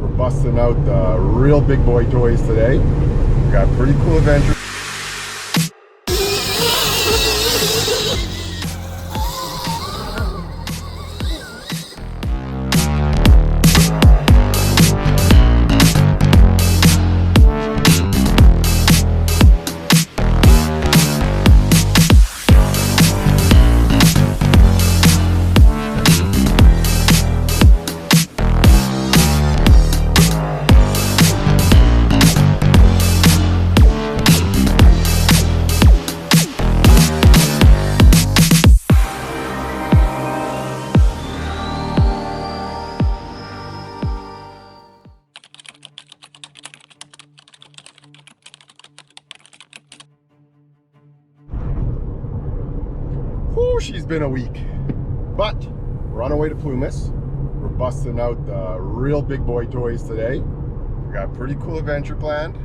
We're busting out the real big boy toys today. We got a pretty cool adventure. She's been a week, but we're on our way to Plumas. We're busting out the real big boy toys today. We got a pretty cool adventure planned.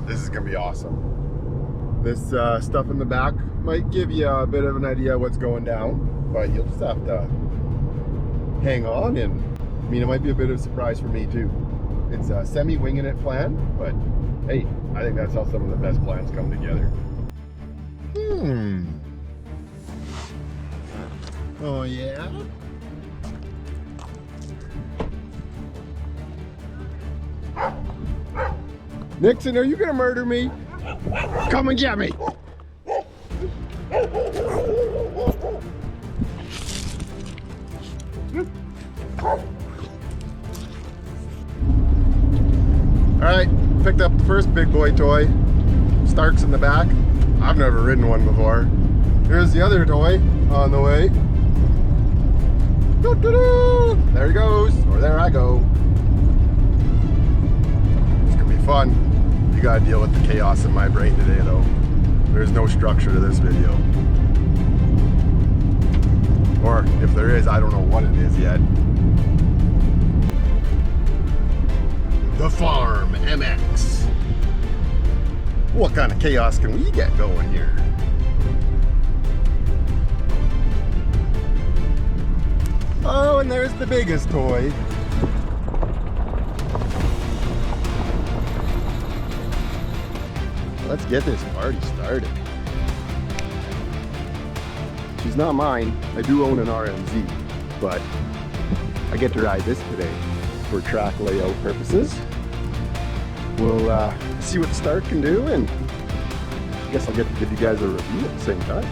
This is gonna be awesome. This stuff in the back might give you a bit of an idea of what's going down, but you'll just have to hang on, and I mean, it might be a bit of a surprise for me too. It's a semi-winging it plan, but hey, I think that's how some of the best plans come together. Oh yeah? Nixon, are you gonna murder me? Come and get me! Alright, picked up the first big boy toy. Stark's in the back. I've never ridden one before. Here's the other toy on the way. There he goes, or there I go. It's gonna be fun. You gotta deal with the chaos in my brain today though. There's no structure to this video. Or if there is, I don't know what it is yet. The Farm MX. What kind of chaos can we get going here? Oh, and there's the biggest toy. Let's get this party started. She's not mine. I do own an RMZ, but I get to ride this today for track layout purposes. We'll see what the Stark can do, and I guess I'll get to give you guys a review at the same time.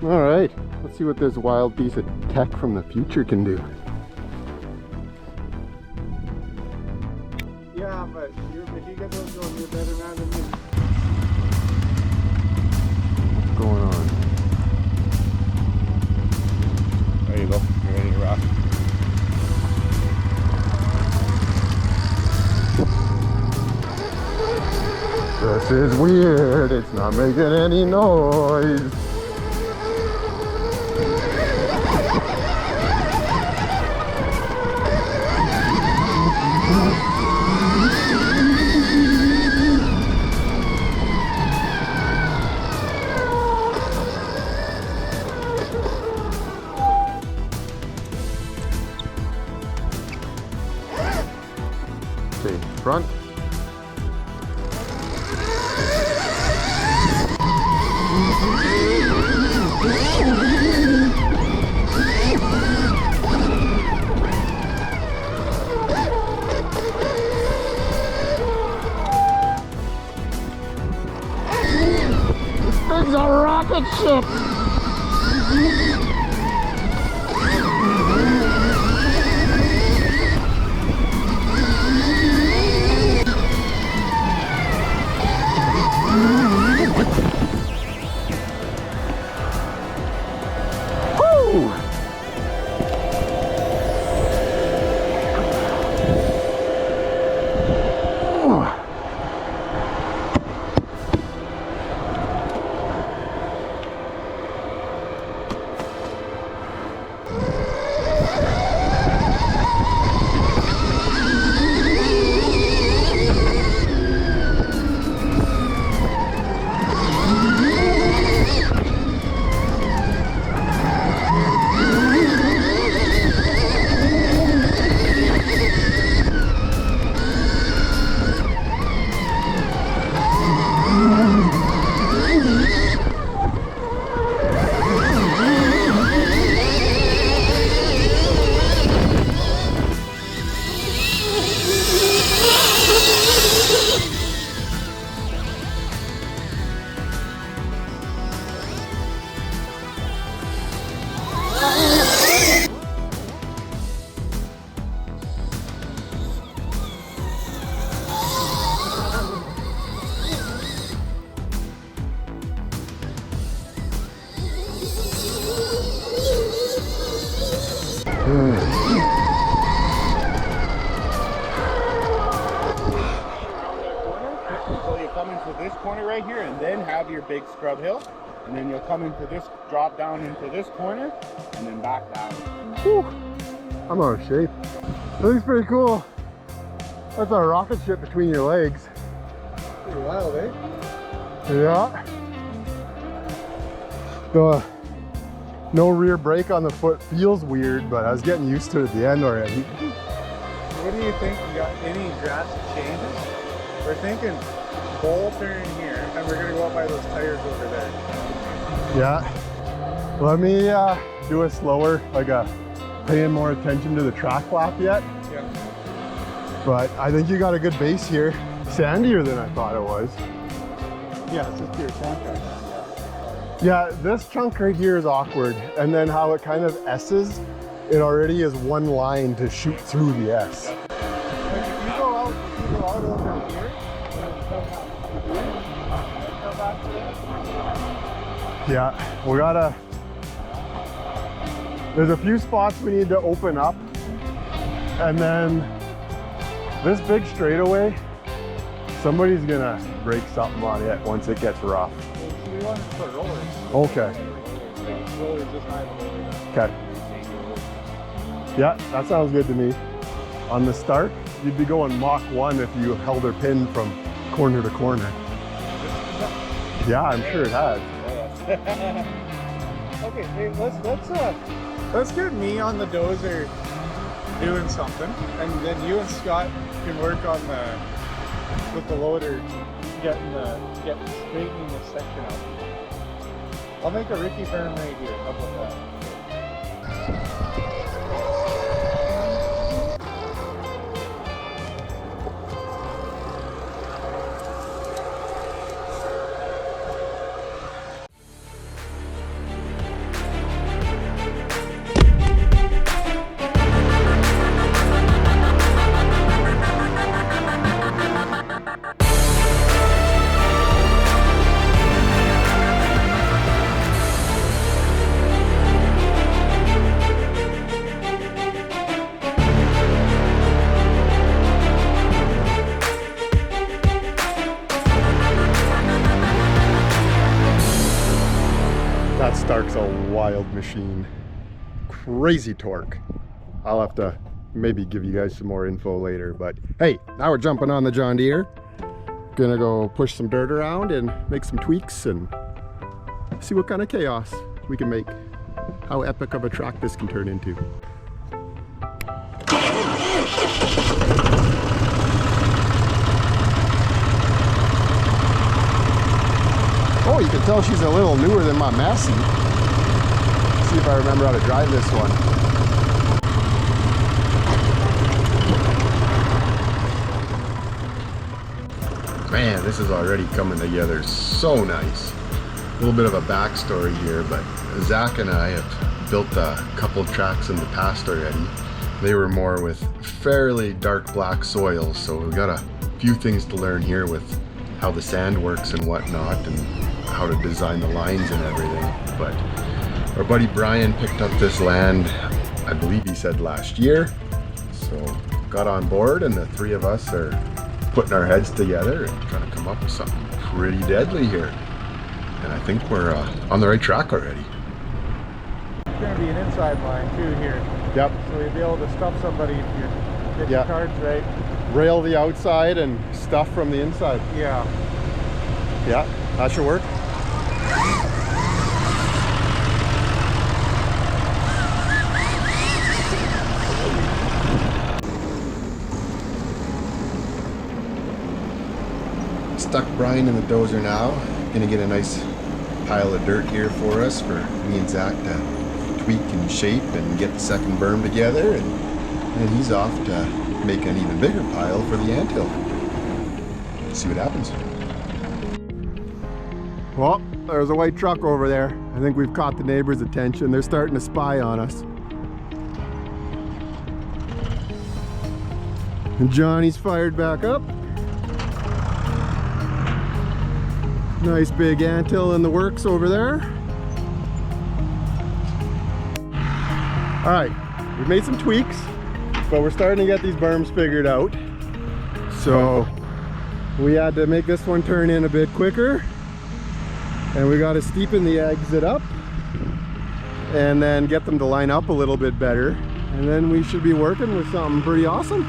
All right, let's see what this wild piece of tech from the future can do. Yeah, but if you get those going, you're a better man than me. What's going on? There you go. You're ready to rock. This is weird. It's not making any noise. Okay, front. This thing's a rocket ship! into this corner right here, and then have your big scrub hill, and then you'll come into this, drop down into this corner, and then back down. Whew. I'm out of shape. That looks pretty cool. That's a rocket ship between your legs. Pretty wild, eh? Yeah. No rear brake on the foot feels weird, but I was getting used to it at the end already. What do you think? You got any drastic changes? We're thinking bowl turn here, and we're gonna go up by those tires over there. Yeah. Let me do a slower, like paying more attention to the track lap yet. Yeah. But I think you got a good base here. Sandier than I thought it was. Yeah, it's just pure sand. Yeah, this chunk right here is awkward. And then how it kind of S's, it already is one line to shoot through the S. Like if you go out over here, and come back to this. Yeah, we gotta, there's a few spots we need to open up. And then this big straightaway, somebody's gonna break something on it once it gets rough. We wanted to put rollers. Okay. Rollers just high below. Okay. Yeah, that sounds good to me. On the start, you'd be going Mach 1 if you held her pin from corner to corner. Yeah, I'm sure it has. Okay, hey, let's get me on the dozer doing something, and then you and Scott can work on with the loader straightening this section out. I'll make a Ricky berm right here. How about that? That Stark's a wild machine. Crazy torque. I'll have to maybe give you guys some more info later, but hey, now we're jumping on the John Deere. Gonna go push some dirt around and make some tweaks and see what kind of chaos we can make. How epic of a track this can turn into. Oh, you can tell she's a little newer than my Massey. Let's see if I remember how to drive this one. Man, this is already coming together so nice. A little bit of a backstory here, but Zach and I have built a couple of tracks in the past already. They were more with fairly dark black soil, so we've got a few things to learn here with how the sand works and whatnot, and how to design the lines and everything. But our buddy Brian picked up this land, I believe he said last year, so got on board, and the three of us are putting our heads together and trying to come up with something pretty deadly here. And I think we're on the right track already. There's going to be an inside line too here. Yep. So you'll be able to stuff somebody if you get your cards right. Rail the outside and stuff from the inside. Yeah. Yeah, that should work. Stuck Brian in the dozer now. Gonna get a nice pile of dirt here for us for me and Zach to tweak and shape and get the second berm together, and then he's off to make an even bigger pile for the anthill. See what happens. Well, there's a white truck over there. I think we've caught the neighbors' attention. They're starting to spy on us. And Johnny's fired back up. Nice big anthill in the works over there. All right, we've made some tweaks, but we're starting to get these berms figured out. So we had to make this one turn in a bit quicker, and we got to steepen the exit up and then get them to line up a little bit better, and then we should be working with something pretty awesome.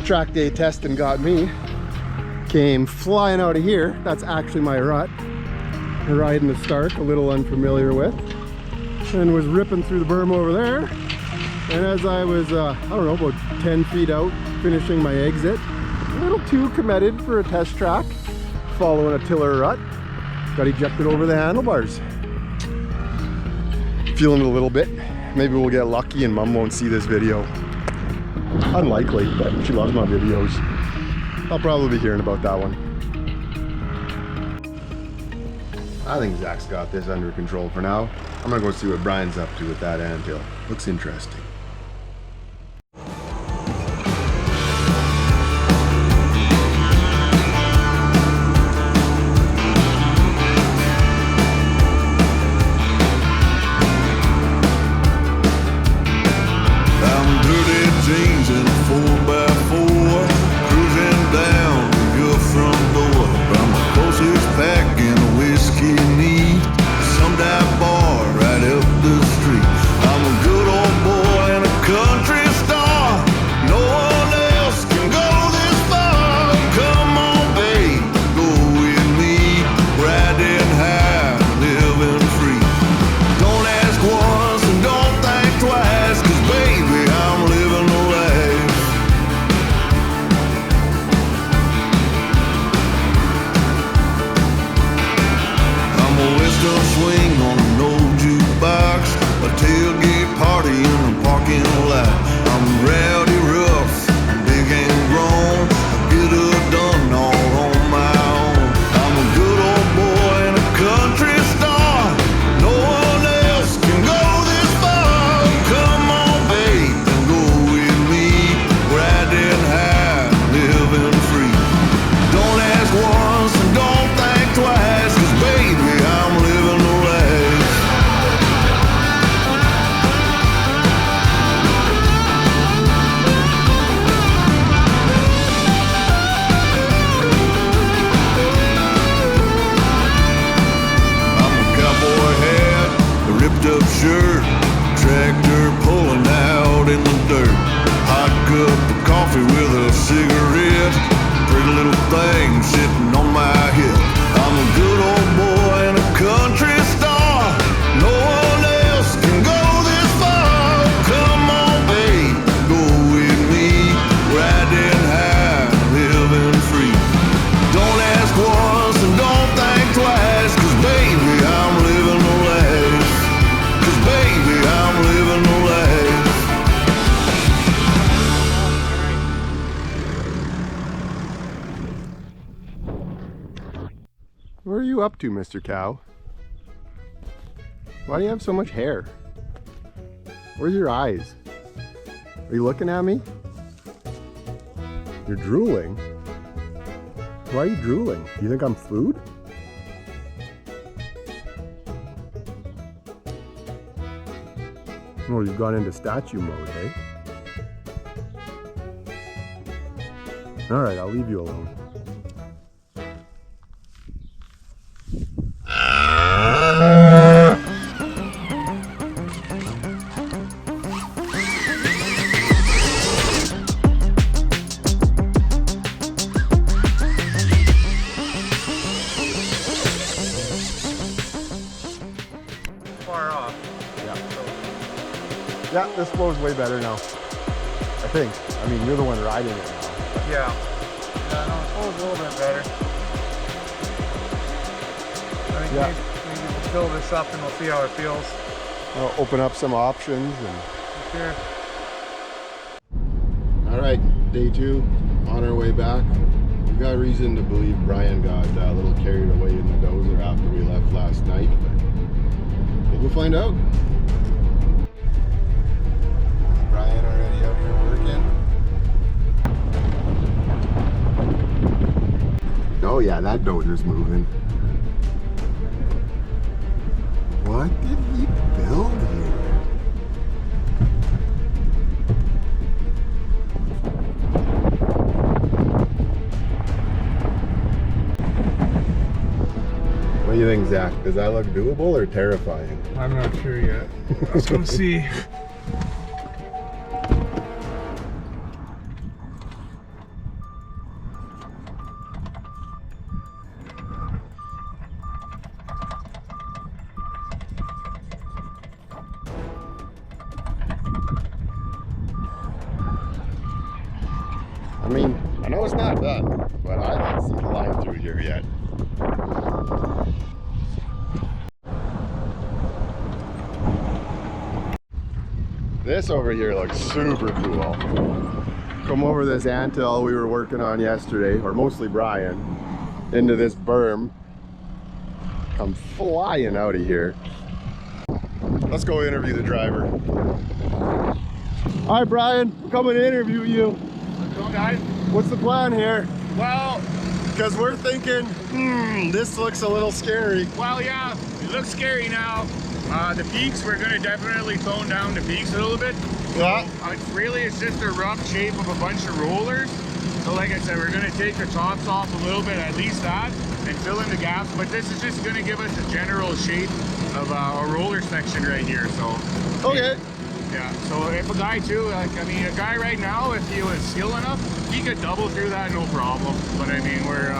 Track day testing got me. Came flying out of here. That's actually my rut. Riding the Stark, a little unfamiliar with, and was ripping through the berm over there. And as I was, I don't know, about 10 feet out, finishing my exit, a little too committed for a test track, following a tiller rut, got ejected over the handlebars. Feeling it a little bit. Maybe we'll get lucky and Mom won't see this video. Unlikely, but she loves my videos. I'll probably be hearing about that one. I think Zach's got this under control for now. I'm gonna go see what Brian's up to with that anthill. Looks interesting. What are you up to, Mr. Cow? Why do you have so much hair? Where's your eyes? Are you looking at me? You're drooling? Why are you drooling? Do you think I'm food? Oh, you've gone into statue mode, eh? Alright, I'll leave you alone. Yeah, this flow's way better now. I think. I mean, you're the one riding it now. Yeah. Yeah, no, it flows a little bit better. I think maybe we'll fill this up and we'll see how it feels. I'll open up some options and... Sure. Alright, day 2, on our way back. We got reason to believe Brian got a little carried away in the dozer after we left last night, but we'll find out. Brian already out here working. Oh yeah, that dozer's moving. What did he build here? think, Zach? Does that look doable or terrifying? I'm not sure yet. Let's go see. I mean, I know it's not done, but I haven't seen the line through here yet. This over here looks super cool. Come over this anthill we were working on yesterday, or mostly Brian, into this berm. Come flying out of here. Let's go interview the driver. All right, Brian, I'm coming to interview you. What's going on, guys? What's the plan here? Well, Because we're thinking, this looks a little scary. well, yeah, it looks scary now. The peaks, we're gonna definitely tone down the peaks a little bit. Yeah. It's just a rough shape of a bunch of rollers. So like I said, we're gonna take the tops off a little bit, at least that, and fill in the gaps. But this is just gonna give us a general shape of a roller section right here. So Okay. yeah. So if a guy too, like I mean, a guy right now, if he was skilled enough, he could double through that, no problem. But I mean, we're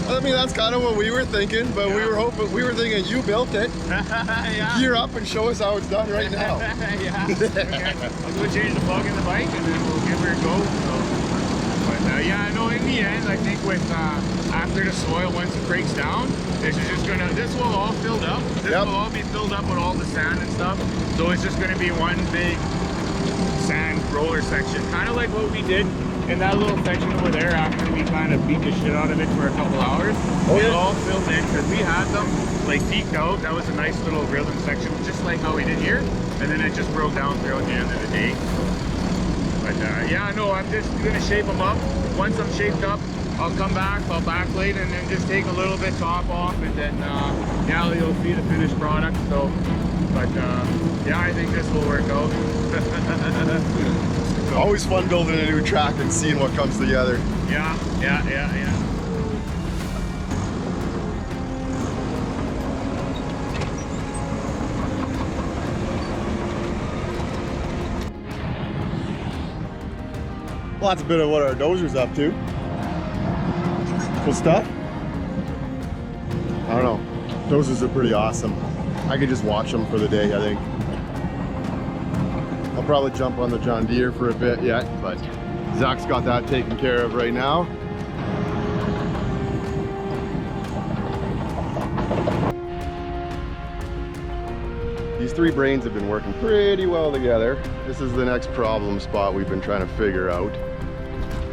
I mean, that's kind of what we were thinking, but we were thinking you built it. yeah. Gear up and show us how it's done right now. yeah. Okay. I'll go change the plug in the bike and then we'll give her a go. So, but yeah, no, in the end, I think with after the soil, once it breaks down, this will all filled up. This will all be filled up with all the sand and stuff. So it's just gonna be one big sand roller section, kind of like what we did in that little section over there after we kind of beat the shit out of it for a couple hours. It all filled in because we had them like peaked out. That was a nice little rhythm section, just like how we did here. And then it just broke down throughout the end of the day. But yeah, no, I'm just gonna shape them up. Once I'm shaped up, I'll come back, I'll backplate and then just take a little bit top off and then yeah, you'll see the finished product. So, but yeah, I think this will work out. Always fun building a new track and seeing what comes together. Yeah. Well, that's a bit of what our dozer's up to. Cool stuff. I don't know. Dozers are pretty awesome. I could just watch them for the day, I think. I'll probably jump on the John Deere for a bit yet, but Zach's got that taken care of right now. These three brains have been working pretty well together. This is the next problem spot we've been trying to figure out.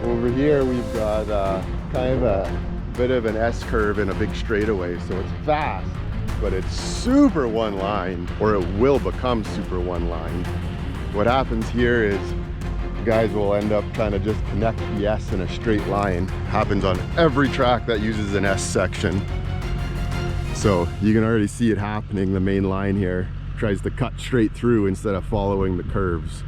Over here we've got kind of a bit of an S-curve and a big straightaway, so it's fast, but it's super one line, or it will become super one line. What happens here is guys will end up kind of just connect the S in a straight line. Happens on every track that uses an S section. So you can already see it happening. The main line here tries to cut straight through instead of following the curves.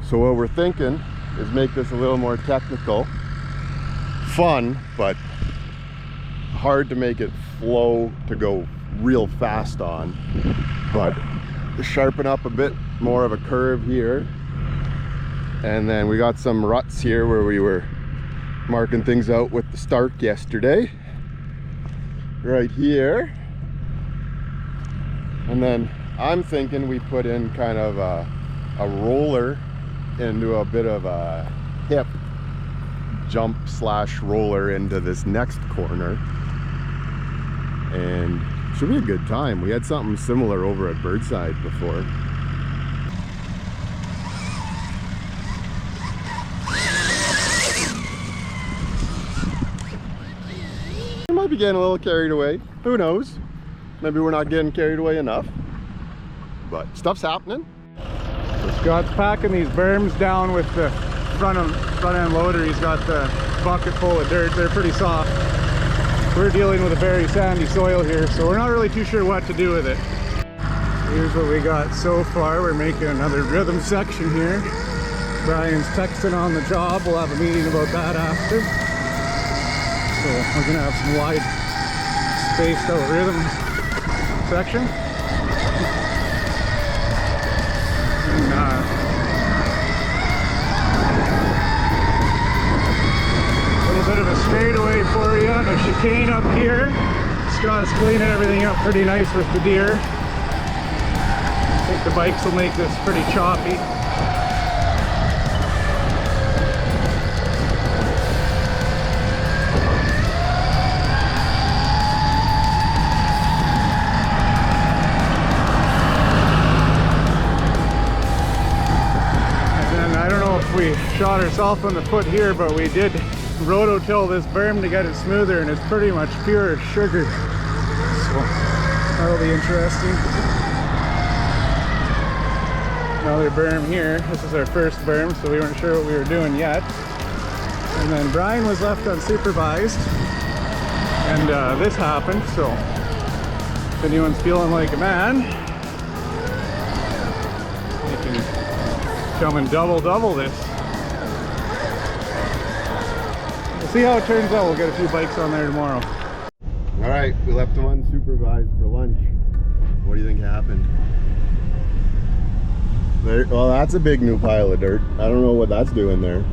So what we're thinking is make this a little more technical. Fun, but hard to make it flow to go real fast on. But to sharpen up a bit more of a curve here. And then we got some ruts here where we were marking things out with the Stark yesterday. Right here. And then I'm thinking we put in kind of a roller into a bit of a hip jump / roller into this next corner. And should be a good time. We had something similar over at Birdside before. We might be getting a little carried away. Who knows? Maybe we're not getting carried away enough. But stuff's happening. So Scott's packing these berms down with the front end loader. He's got the bucket full of dirt. They're pretty soft. We're dealing with a very sandy soil here, so we're not really too sure what to do with it. Here's what we got so far. We're making another rhythm section here. Brian's texting on the job. We'll have a meeting about that after. so we're gonna have some wide spaced out rhythm section. And, a little bit of a straightaway for you and a chicane up here. Scott's cleaning everything up pretty nice with the deer. I think the bikes will make this pretty choppy. We shot ourselves on the foot here, but we did rototill this berm to get it smoother, and it's pretty much pure sugar, so that'll be interesting. Another berm here. This is our first berm, so we weren't sure what we were doing yet. And then Brian was left unsupervised, and this happened, so if anyone's feeling like a man, you can come and double this. We'll see how it turns out. We'll get a few bikes on there tomorrow. All right, we left them unsupervised for lunch. What do you think happened? There, well, that's a big new pile of dirt. I don't know what that's doing there.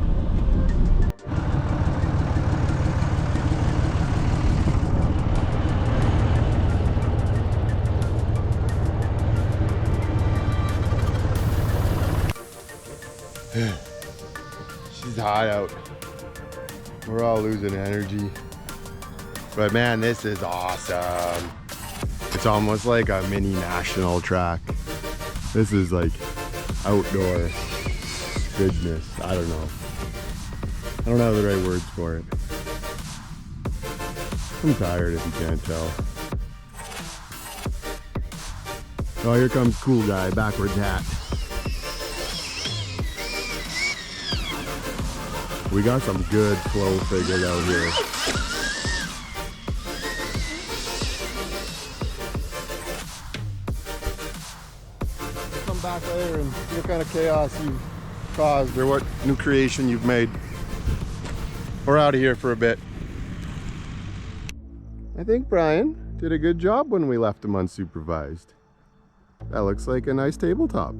She's hot out. We're all losing energy. But man, this is awesome. It's almost like a mini national track. This is like outdoor goodness. I don't know. I don't have the right words for it. I'm tired if you can't tell. Oh, here comes cool guy, backwards hat. We got some good flow figured out here. Come back later and see what kind of chaos you've caused or what new creation you've made. We're out of here for a bit. I think Brian did a good job when we left him unsupervised. That looks like a nice tabletop.